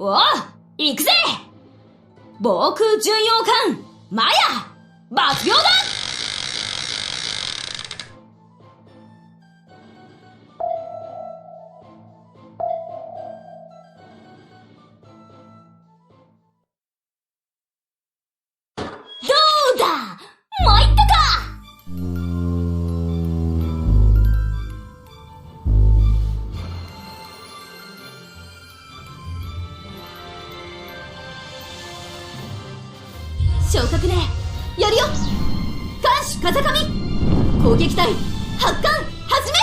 おう、行くぜ。防空巡洋艦マヤ爆病だ。どうだ、参ったか。昇格ね、やるよ。艦首風上、攻撃隊発艦始め。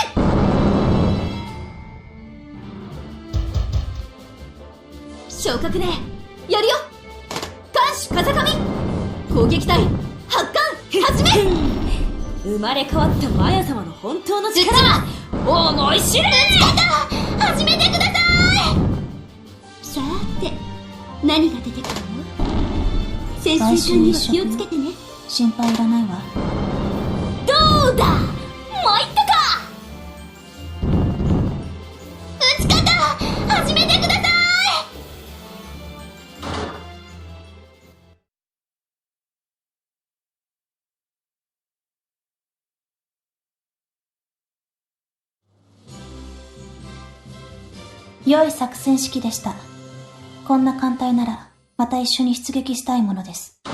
昇格ね、やるよ。艦首風上、攻撃隊発艦始め。生まれ変わったマヤ様の本当の力は思い知れ。始めてください。さーて、何が出てくるの。潜水艦には気をつけてね。心配いらないわ。どうだ、参ったか。撃ち方始めてください。良い作戦指揮でした。こんな艦隊ならまた一緒に出撃したいものです。ど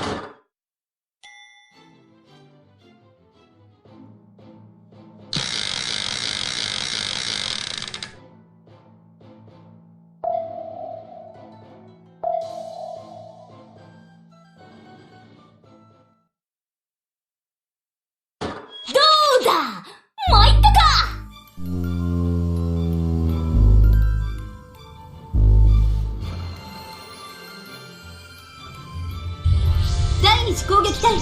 うだ、参ったか。第二次攻撃隊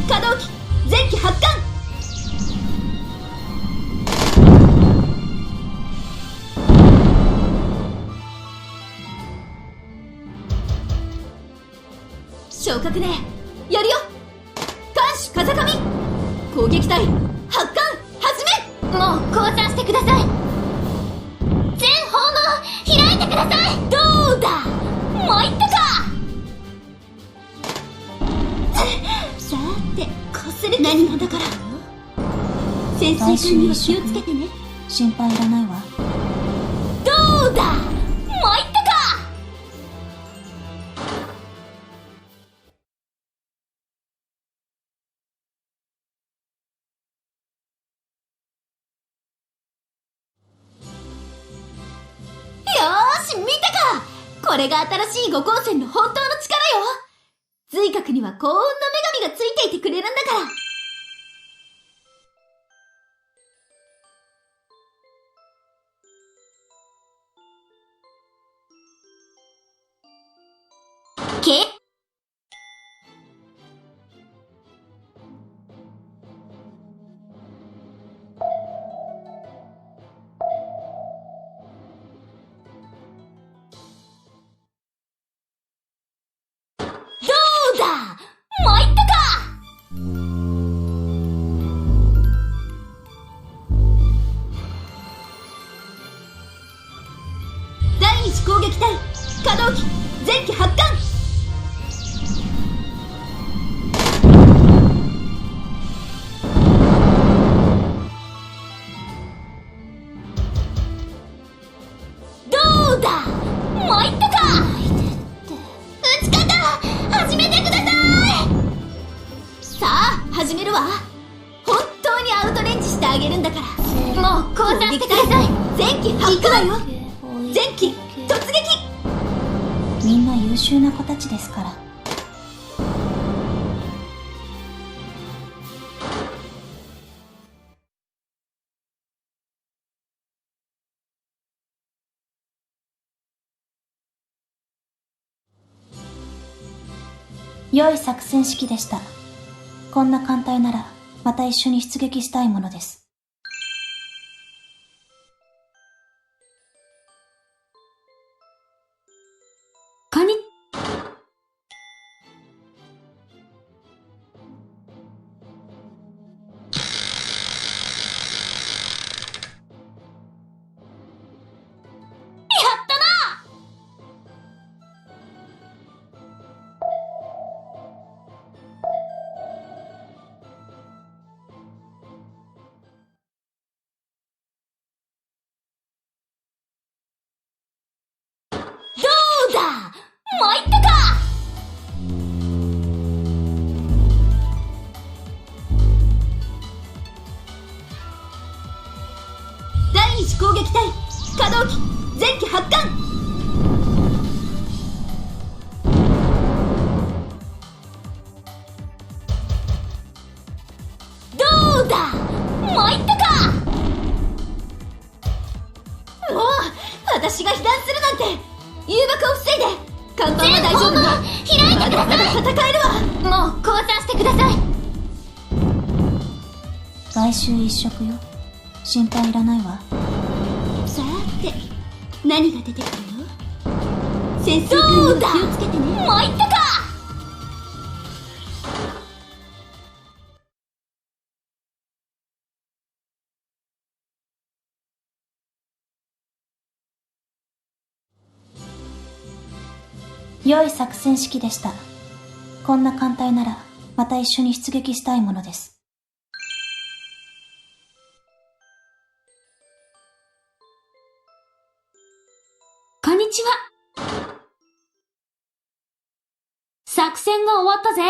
可動機前期発艦。昇格ね、やるよ。艦首風上、攻撃隊発艦始め。もう降参してください。全方門開いてください。どうだ、参ったか。さーて、こすれて何なんだから。潜水艦には気をつけてね。心配いらないわ。どうだ、参ったか。よーし、見たか。これが新しい五光線の本当の力よ。髄核には幸運の女神がついていてくれるんだから。どうだ、参ったか。第二次攻撃隊可動機前期発艦。どうだ、参ったか。撃ち方始めてください。さあ、始めるわ。本当にアウトレンジしてあげるんだから。もう降参してください。前期発艦よ。前期突撃。みんな優秀な子たちですから。良い作戦指揮でした。こんな艦隊ならまた一緒に出撃したいものです。カニ。士攻撃隊可動機前期発艦。どうだ、参ったか。もう私が被弾するなんて。誘爆を防いで。甲板は大丈夫だ。開いてください。まだまだ戦えるわ。もう降参してください。外周一色よ。心配いらないわ。さて何が出てくるの。潜水艦に気をつけてね。参ったか。良い作戦指揮でした。こんな艦隊ならまた一緒に出撃したいものです。こんにちは。作戦が終わったぜ。